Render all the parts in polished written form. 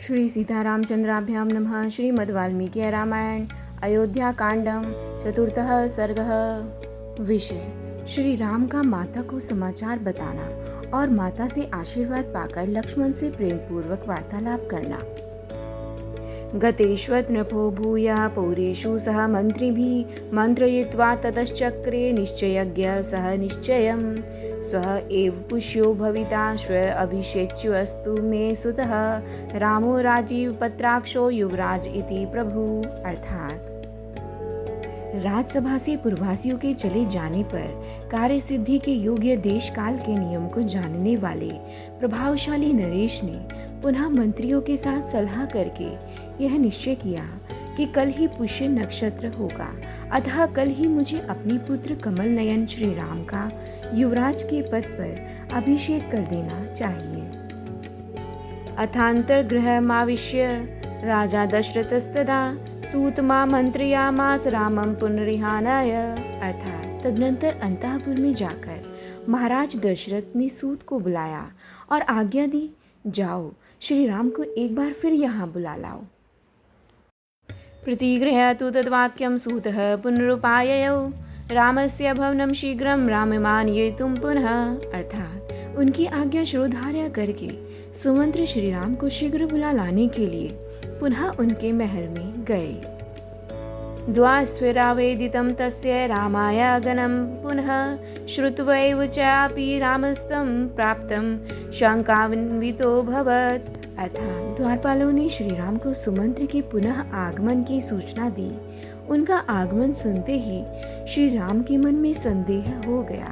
श्री सीतारामचंद्राभ्यां नमः। श्रीमद्वाल्मीकि रामायण अयोध्याकांडम चतुर्थः सर्गः। विषय श्री राम का माता को समाचार बताना और माता से आशीर्वाद पाकर लक्ष्मण से प्रेम पूर्वक वार्तालाप करना। गतेश्वत नृपो भूया पौरेषु सह मंत्रिभिः मंत्रयित्वा ततश्चक्रे निश्चयज्ञ सह निश्चयम् स्वः एव पुष्यो भविता श्व अभिषेच्युस्तु मे सुतः रामो राजीव पत्राक्षो युवराज इति प्रभु। अर्थात राजसभा से पूर्ववासियों के चले जाने पर कार्य सिद्धि के योग्य देश काल के नियम को जानने वाले प्रभावशाली नरेश ने पुनः मंत्रियों के साथ सलाह करके यह निश्चय किया कि कल ही पुष्य नक्षत्र होगा, अतः कल ही मुझे अपनी पुत्र कमल नयन श्री राम का युवराज के पद पर अभिषेक कर देना चाहिए। अथान्तर्गृहमाविश्य राजा दशरथस्तदा सूतमा मंत्रयामास रामं पुनरिहानाय। अर्थात तदनंतर अंतःपुर में जाकर महाराज दशरथ ने सूत को बुलाया और आज्ञा दी, जाओ श्री राम को एक बार फिर यहाँ बुला लाओ। प्रतिगृह्य तद्वाक्यं सूतः पुनरुपाययौ रामस्य भवनं शीघ्रं राममानयितुं पुनः। अर्थात उनकी आज्ञा श्रोधार्य करके सुमंत्र श्री राम को शीघ्र बुला लाने के लिए पुनः उनके महल में गए। द्वास्त्वरावेदितं तस्य रामाय गनं पुनः श्रुत्वैव चापि रामस्तं प्राप्तं शंकान्वितोऽभवत्। अर्थात द्वारपालों ने श्री राम को सुमंत्र के पुनः आगमन की सूचना दी। उनका आगमन सुनते ही श्री राम के मन में संदेह हो गया।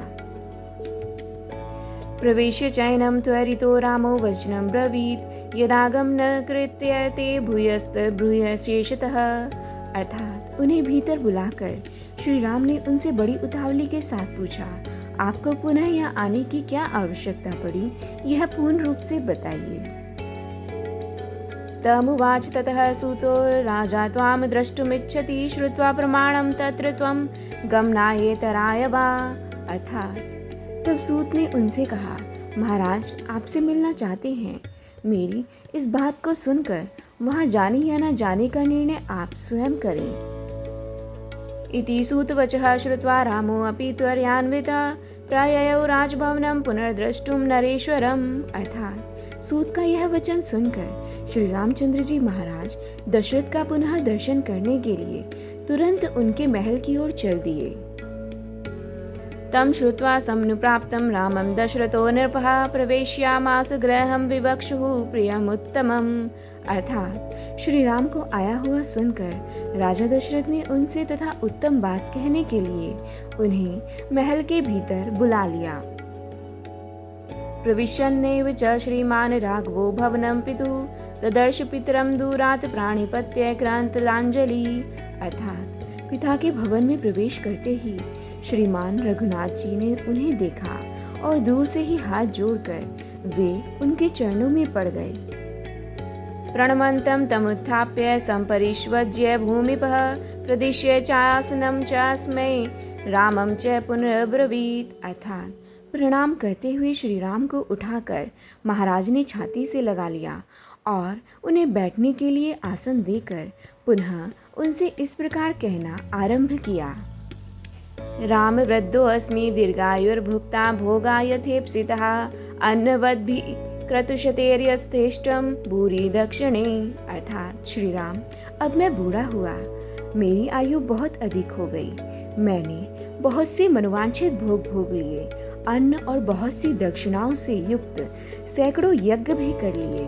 प्रवेश्य चैनम त्वरितो रामो वचनं ब्रवीत यदागम न कृत्य ते भूयस्त ब्रूयशेषतः। अर्थात उन्हें भीतर बुलाकर श्री राम ने उनसे बड़ी उतावली के साथ पूछा, आपको पुनः यहाँ आने की क्या आवश्यकता पड़ी, यह पूर्ण रूप से बताइए। तमुवाच ततः सूतो राजा त्वां द्रष्टुमिच्छति श्रुत्वा प्रमाणं तत्र त्वं गमनायेतराय वा। अर्थात तब सूत ने उनसे कहा, महाराज आपसे मिलना चाहते हैं। मेरी इस बात को सुनकर वहाँ जाने या न जाने का निर्णय आप स्वयं करें। इति सूतवचः श्रुत्वा रामो अपि त्वरयान्वितः प्रययौ राजभवनं पुनर्द्रष्टुं नरेश्वरम्। अर्थात सूत का यह वचन सुनकर श्री रामचंद्र जी महाराज दशरथ का पुनः दर्शन करने के लिए तुरंत उनके महल की ओर चल दिए। तम श्रुत्वा सम्नुप्राप्तं रामं दशरथो नृपः प्रवेश्यामास गृहं विवक्षुः प्रियमुत्तमम्। अर्थात श्री राम को आया हुआ सुनकर राजा दशरथ ने उनसे तथा उत्तम बात कहने के लिए उन्हें महल के भीतर बुला लिया। प्रविशन्नेव च श्रीमान राघवो भवनं पितुः तदर्श पितरं दूरात् प्राणिपत्य क्रांतलांजलि। अर्थात पिता के भवन में प्रवेश करते ही श्रीमान रघुनाथ जी ने उन्हें देखा और दूर से ही हाथ जोड़कर वे उनके चरणों में पड़ गए। प्रणमन्तं तमुत्थाप्य सम्परिष्वज्य भूमिपः प्रदिश्य चासनं चास्मै रामं च पुनरब्रवीत्। अर्थात प्रणाम करते हुए श्री राम को उठाकर महाराज ने छाती से लगा लिया और उन्हें बैठने के लिए आसन देकर पुनः उनसे इस प्रकार कहना आरंभ किया। राम वृद्धो अस्मि दीर्घायुर्भुक्ता भोगा यथेप्सितः अन्नवद्भिः क्रतुशतेर्यथेष्टं भूरि दक्षिणे। अर्थात श्री राम, अब मैं बूढ़ा हुआ, मेरी आयु बहुत अधिक हो गई, मैंने बहुत से मनोवांछित भोग भोग लिए, अन्न और बहुत सी दक्षिणाओं से युक्त सैकड़ों यज्ञ भी कर लिए।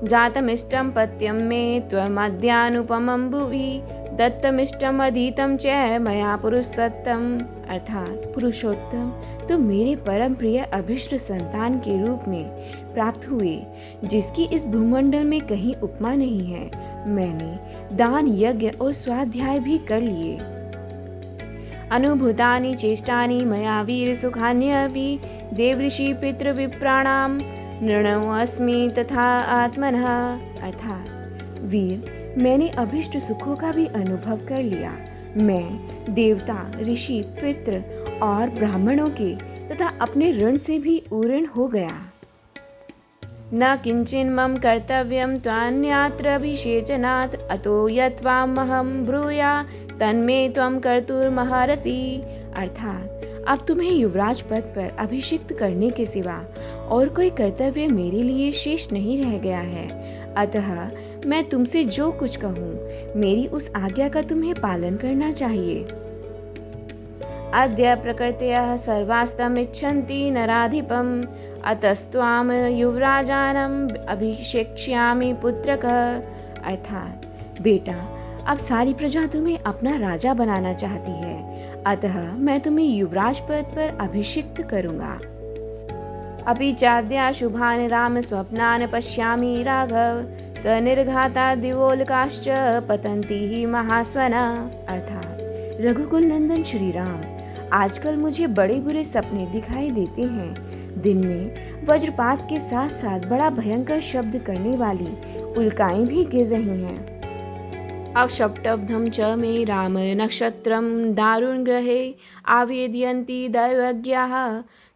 जातमिष्टं पत्यं मे त्वमद्यानुपमं भुवि दत्तमिष्टं अधीतं च मया पुरुषोत्तम। अर्थात पुरुषोत्तम तो मेरे परम प्रिय अभिष्ट संतान के रूप में प्राप्त हुए, जिसकी इस भूमंडल में कहीं उपमा नहीं है। मैंने दान यज्ञ और स्वाध्याय भी कर लिए। अनुभूतानि चेष्टानि मया वीर सुखान्यपि देवऋषि पितृविप्राणां नृणो अस्मि तथा आत्मनः। अर्थात वीर, मैंने अभिष्ट सुखों का भी अनुभव कर लिया। मैं देवता, ऋषि, पितृ और ब्राह्मणों के तथा अपने ऋण से भी उऋण हो गया। न किंचिन मम कर्तव्यम त्वान्यत्र अभिषेचनात् अतो यत्त्वामहं ब्रूया तन्मे त्वं कर्तुर्महर्षि। अर्थात अब तुम्हें युवराज पद पर अभिषिक्त करने के सिवा और कोई कर्तव्य मेरे लिए शेष नहीं रह गया है। अतः मैं तुमसे जो कुछ कहूँ मेरी उस आज्ञा का तुम्हें पालन करना चाहिए। अद्य प्रकृतयः सर्वास्तमिच्छन्ति नराधिपम् अतस्त्वां युवराजानम् अभिषेक्ष्यामि पुत्रकः। अर्थात बेटा, अब सारी प्रजा तुम्हें अपना राजा बनाना चाहती है, अतः मैं तुम्हें युवराज पद पर अभिषिक्त करूँगा। अपि चाद्या शुभान राम स्वप्नान पश्यामि राघव स निर्घाता दिवोल्काश्च पतन्ति ही महास्वना। अर्थात रघुकुल नंदन श्री राम, आजकल मुझे बड़े बुरे सपने दिखाई देते हैं। दिन में वज्रपात के साथ साथ बड़ा भयंकर शब्द करने वाली उल्काएं भी गिर रही हैं। अवशब्दब्धं च मे राम नक्षत्रं दारुण ग्रहे आवेदयन्ति दैवज्ञाः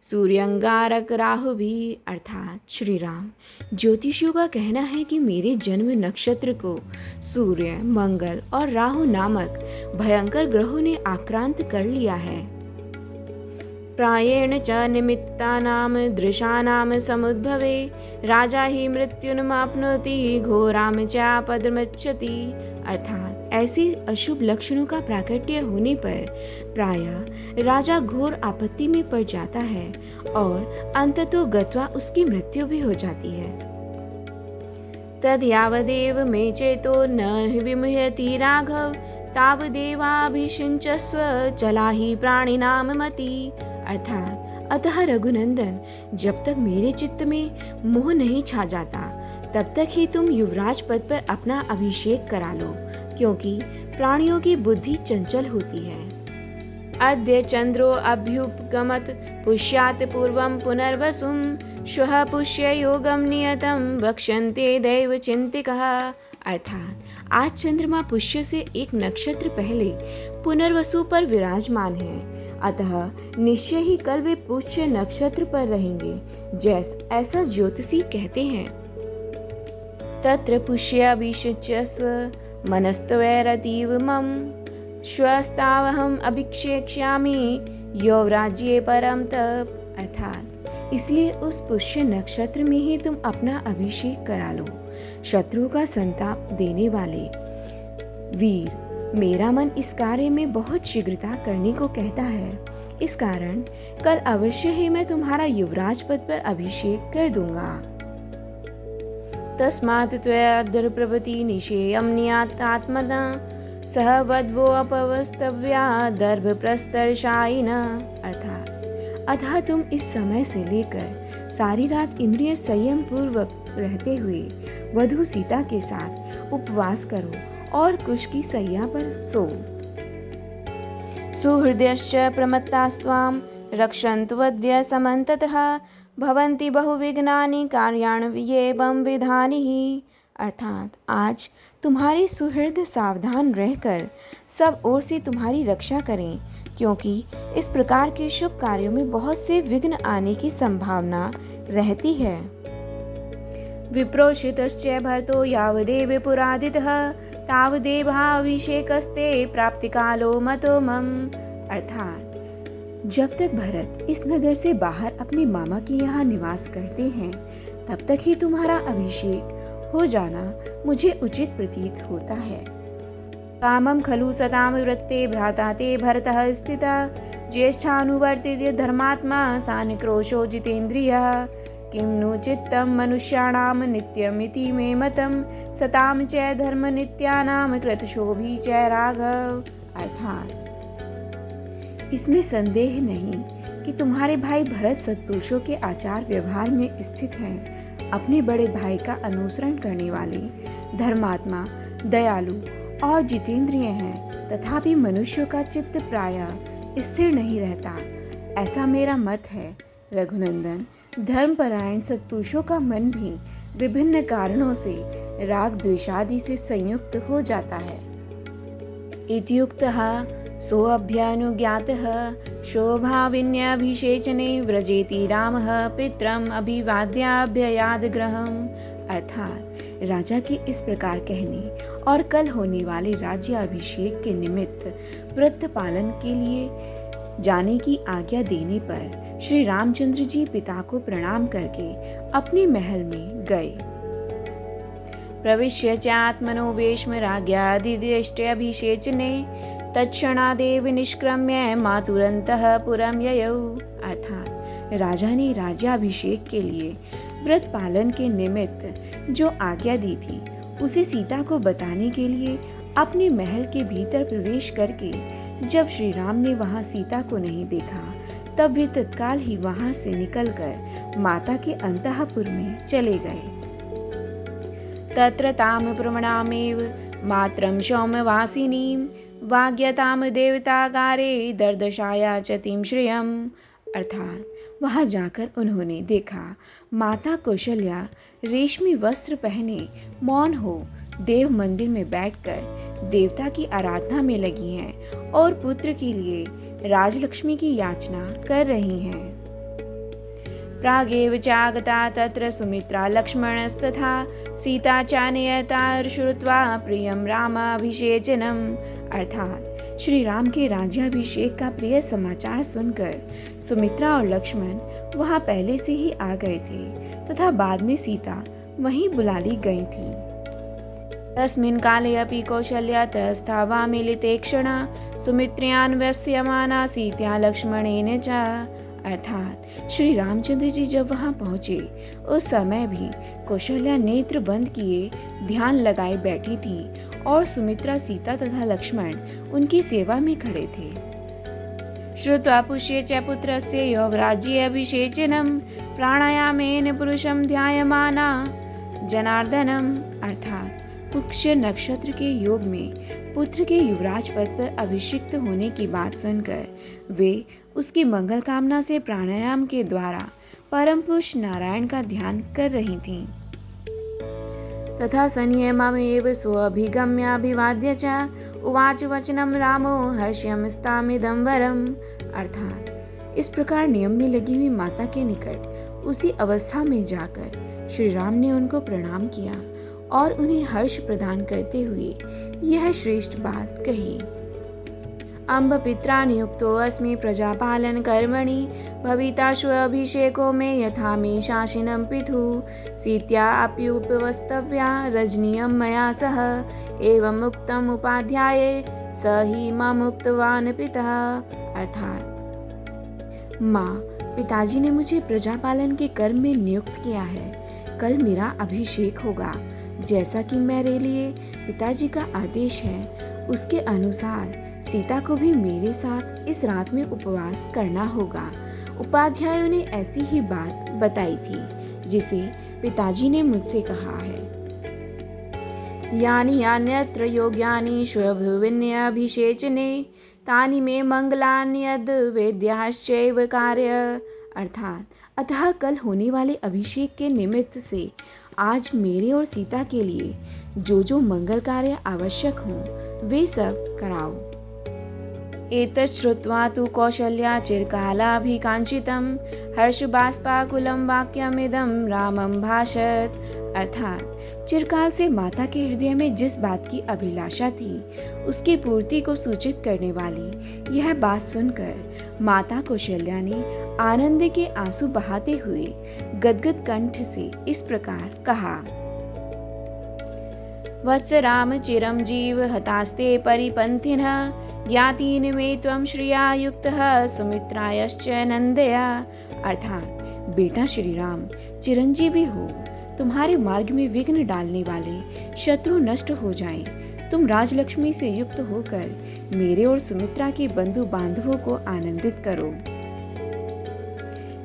सूर्यंगारक राहु भी। अर्थात श्री राम, ज्योतिषियों का कहना है कि मेरे जन्म नक्षत्र को सूर्य, मंगल और राहु नामक भयंकर ग्रहों ने आक्रांत कर लिया है। प्रायेण च निमित्तानां दृशानां समुद्भवे राजा ही मृत्युन्माप्नोति घोराम चापदमृच्छति। अर्थात ऐसे अशुभ लक्षणों का प्राकट्य होने पर प्रायः राजा घोर आपत्ति में पड़ जाता है और अंततो गत्वा उसकी मृत्यु भी हो जाती है। तद यावदेव मे चेतो न विमुह्यति राघव तावदेवाभिषिञ्चस्व चला ही प्राणिनाम मति। अर्थात अतः रघुनंदन, जब तक मेरे चित्त में मोह नहीं छा जाता तब तक ही तुम युवराज पद पर अपना अभिषेक करा लो, क्योंकि प्राणियों की बुद्धि चंचल होती है। अद्य चंद्रो अभ्युपगमत पुष्यात पूर्वं पुनर्वसुं श्वः पुष्य योगम नियतम वक्ष्यन्ते दैव चिंतिकः। अर्थात आज चंद्रमा पुष्य से एक नक्षत्र पहले पुनर्वसु पर विराजमान है, अतः निश्चय ही कल वे पुष्य नक्षत्र पर रहेंगे, ऐसा ज्योतिषी कहते हैं। तत्र पुष्याभिषिच्यस्व मनस्तवैरतीव मम श्वस्तावहम अभिषेक्ष्यामि यौवराज्ये परम तप। अर्थात इसलिए उस पुष्य नक्षत्र में ही तुम अपना अभिषेक करा लो। शत्रुओं का संताप देने वाले वीर, मेरा मन इस कार्य में बहुत शीघ्रता करने को कहता है, इस कारण कल अवश्य ही मैं तुम्हारा युवराज पद पर अभिषेक कर दूंगा। तस्मात् त्वया प्रभृति निषेयं नियातात्मना सह वध्वो अपवस्तव्या दर्भप्रस्तरशायिना। अर्थात अतः तुम इस समय से लेकर सारी रात इंद्रिय संयम पूर्वक रहते हुए वधू सीता के साथ उपवास करो और कुश की सैया पर सो। सुहृदयश्च प्रमत्तास्त्वां रक्षन्तवद्य समन्ततः भवन्ति बहुविघ्नानि कार्याणि एवं विधानि ही। अर्थात आज तुम्हारे सुहृद सावधान रहकर सब ओर से तुम्हारी रक्षा करें, क्योंकि इस प्रकार के शुभ कार्यों में बहुत से विघ्न आने की संभावना रहती है। विप्रोषितश्च भरतो यावदेव पुरादितः तावदेवाभिषेकस्ते प्राप्तिकालो मतो मम। अर्थात जब तक भरत इस नगर से बाहर अपने मामा के यहाँ निवास करते हैं तब तक ही तुम्हारा अभिषेक हो जाना मुझे उचित प्रतीत होता है। कामं खलु सतां वृत्ते भ्राता ते भरतः स्थितः ज्येष्ठानुवर्तित धर्मात्मा सानिक्रोशो जितेन्द्रियः किं नु चित्तं मनुष्याणां नित्यमिति मे मतं सतां च धर्म नित्यानां कृतशोभी च राघव। अर्थात इसमें संदेह नहीं कि तुम्हारे भाई भरत सत्पुरुषों के आचार व्यवहार में स्थित हैं, अपने बड़े भाई का अनुसरण करने वाले, धर्मात्मा, दयालु और जितेंद्रिय हैं, तथापि मनुष्यों का चित्त प्रायः स्थिर नहीं रहता, ऐसा मेरा मत है। रघुनंदन, धर्मपरायण सत्पुरुषों का मन भी विभिन्न कारणों से राग द्वेषादि से संयुक्त हो जाता है। इत्युक्तः सोऽभ्यनुज्ञातः शोभाविन्यभिषेचने व्रजेति रामः पितरम् अभिवाद्याभ्ययाद गृहम्। अर्थात राजा के इस प्रकार कहने और कल होने वाले राज्य अभिषेक के निमित्त व्रत पालन के लिए जाने की आज्ञा देने पर श्री रामचंद्र जी पिता को प्रणाम करके अपने महल में गए। प्रविश्य चात्मनो वेश्म राज्ञादिदेष्ट्यभिषेचने तत्क्षणादेव निष्क्रम्य मातुरन्तः पुरं ययौ। अर्थात राजा ने राज्याभिषेक के लिए व्रत पालन के निमित्त जो आज्ञा दी थी उसे सीता को बताने के लिए अपने महल के भीतर प्रवेश करके जब श्री राम ने वहां सीता को नहीं देखा तब वे तत्काल ही वहां से निकलकर माता के अंतःपुर में चले गए। तत्र ताम प्रवणामेव मात्रं सौम्यवासिनीं वाग्यताम देवतागारे दर्दशाया च तीं श्रियम्। अर्थात वहां जाकर उन्होंने देखा माता कौशल्या रेशमी वस्त्र पहने मौन हो देव मंदिर में बैठकर देवता की आराधना में लगी हैं और पुत्र के लिए राजलक्ष्मी की याचना कर रही हैं। प्रागेव चागता तत्र सुमित्रा लक्ष्मणस्तथा सीता चानयता श्रुत्वा प्रियं रामाभिषेचनम्। अर्थात श्री राम के राज्याभिषेक का प्रिय समाचार सुनकर सुमित्रा और लक्ष्मण वहां पहले से ही आ गए थे तथा बाद में सीता वहीं बुला ली गई थी। तस्मिन् काले अपि कौशल्या तस्थावा मिलिते क्षणा सुमित्र्यान्वस्यमाना सीत्या लक्ष्मणेन च। अर्थात श्री रामचंद्र जी जब वहां पहुंचे उस समय भी कौशल्या नेत्र बंद किए ध्यान लगाए बैठी थी और सुमित्रा सीता तथा लक्ष्मण उनकी सेवा में खड़े थे। श्रुत्वा पुष्ये च पुत्रस्य यौवराज्याभिषेचनं प्राणायामेन पुरुषं ध्यायमाना जनार्दनम्। अर्थात पुष्य नक्षत्र के योग में पुत्र के युवराज पद पर अभिषिक्त होने की बात सुनकर वे उसकी मंगल कामना से प्राणायाम के द्वारा परम पुरुष नारायण का ध्यान कर रही थीं। तथा संयममेव स्वाभिगम्याभिवाद्य च उवाच वचनं रामो हर्ष्यमस्तामिदं वरम्। अर्थात इस प्रकार नियम में लगी हुई माता के निकट उसी अवस्था में जाकर श्री राम ने उनको प्रणाम किया और उन्हें हर्ष प्रदान करते हुए यह श्रेष्ठ बात कही। अम्ब पित्रा नियुक्तो अस्मि प्रजापालन कर्मणि भविताशु अभिषेको में यथा मे शासिनं पितुः सीत्या अप्युपवस्तव्या रजनीयं मया सह एवं मुक्तम उपाध्याये स ही मां मुक्तवान पिता। अर्थात माँ पिताजी ने मुझे प्रजापालन के कर्म में नियुक्त किया है। कल मेरा अभिषेक होगा। जैसा कि मेरे लिए पिताजी का आदेश है उसके अनुसार सीता को भी मेरे साथ इस रात में उपवास करना होगा। उपाध्यायों ने ऐसी ही बात बताई थी जिसे पिताजी ने मुझसे कहा है। यानि यान्यत्र योग्यानि शुभविन्याभिषेचने तानि मे मंगलान्यद वेद्याश्चैव कार्य। अर्थात अतः कल होने वाले अभिषेक के निमित्त से आज मेरे और सीता के लिए जो जो मंगल कार्य आवश्यक हों वे सब कराओ। एतत् श्रुत्वा तु कौशल्या चिरकालाभिकांक्षितं हर्षबाष्पाकुलं वाक्यमिदं रामं भाषत। अर्थात चिरकाल से माता के हृदय में जिस बात की अभिलाषा थी उसकी पूर्ति को सूचित करने वाली यह बात सुनकर माता कौशल्या ने आनंद के आंसू बहाते हुए गदगद कंठ से इस प्रकार कहा। वत्स राम चिरं जीव हतास्ते परिपन्थिनः ज्ञातीन मे त्वं श्रिया युक्तः सुमित्रायश्च नंदया। अर्थात बेटा श्री राम चिरंजीवी हो, तुम्हारे मार्ग में विघ्न डालने वाले शत्रु नष्ट हो जाएं। तुम राजलक्ष्मी से युक्त होकर मेरे और सुमित्रा के बंधु बांधवों को आनंदित करो।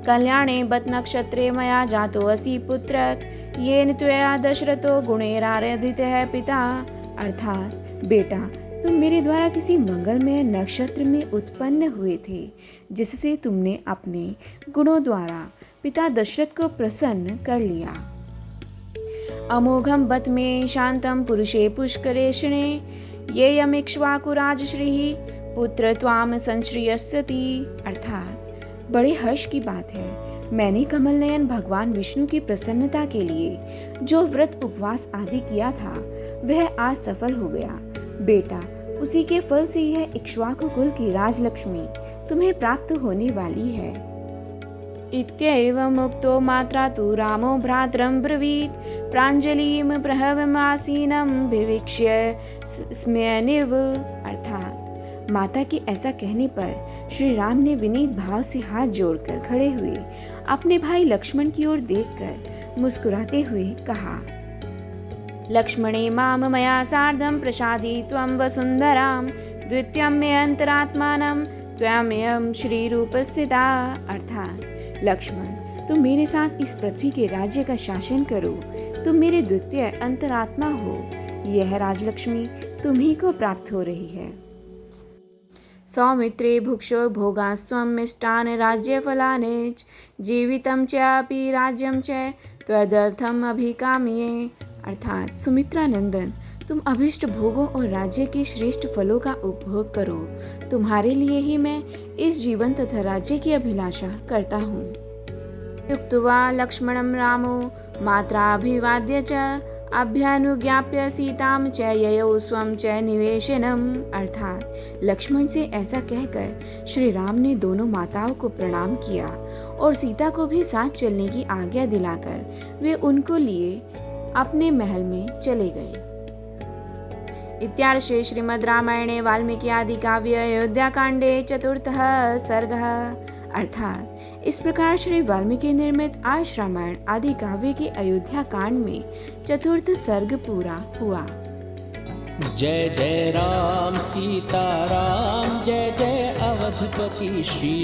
कल्याणे बत नक्षत्रे मया जातो असि पुत्रक येन त्वया दशरथो गुणैराराधितः पिता। अर्थात बेटा तुम मेरे द्वारा किसी मंगलमय नक्षत्र में उत्पन्न हुए थे जिससे तुमने अपने गुणों द्वारा पिता दशरथ को प्रसन्न कर लिया। अमोघम बत में शांतम पुरुषे पुष्करेषणे येयमिक्ष्वाकुराजश्रीः पुत्र त्वाम संश्रियस्यति, अर्थात बड़े हर्ष की बात है, मैंने कमल नयन भगवान विष्णु की प्रसन्नता के लिए जो व्रत उपवास आदि किया था वह आज सफल हो गया। बेटा, उसी के फल से यह इक्ष्वाकु कुल की राजलक्ष्मी तुम्हें प्राप्त होने वाली है। इत्येवं मुक्तो मात्रा तु रामो भ्रातरं ब्रवीत प्राञ्जलिं प्रहवमासीनं विवीक्ष्य स्मयनिव, अर्थात माता के ऐसा कहने पर श्री राम ने विनीत भाव से हाथ जोड़कर खड़े हुए अपने भाई लक्ष्मण की ओर देखकर मुस्कुराते हुए कहा, लक्ष्मणे माम मया सार्धं प्रसादि त्वं वसुन्धरां द्वितीयं मे अंतरात्मानं त्वमेयं श्रीरूप स्थिता, अर्थात लक्ष्मण, तुम मेरे साथ इस पृथ्वी के राज्य का शासन करो, तुम मेरे द्वितीय अंतरात्मा हो, यह राजलक्ष्मी तुम्ही को प्राप्त हो रही है। सौमित्रे भुक्षो भोगास्त्वं मिष्टान राज्य फलानि जीवितं चापि राज्यं च त्वदर्थम अभिकाम्ये, अर्थात सुमित्रा नंदन, तुम अभिष्ट भोगों और राज्य के श्रेष्ठ फलों का उपभोग करो, तुम्हारे लिए ही मैं इस जीवन तथा राज्य की अभिलाषा करता हूँ। युक्त्वा लक्ष्मणं रामो मात्राभिवाद्य च अभ्यानुज्ञाप्य सीतां च ययौ स्वं च निवेशनम्, अर्थात लक्ष्मण से ऐसा कहकर श्री राम ने दोनों माताओं को प्रणाम किया और सीता को भी साथ चलने की आज्ञा दिलाकर वे उनको लिए अपने महल में चले गए। इत्यार्षे श्रीमद् रामायणे वाल्मीकि आदि काव्य अयोध्याकांडे चतुर्थः सर्गः, अर्थात इस प्रकार श्री वाल्मीकि निर्मित आर्ष रामायण आदि काव्य के अयोध्या कांड में चतुर्थ सर्ग पूरा हुआ। जय जय राम सीता राम, जय जय अवधपति श्री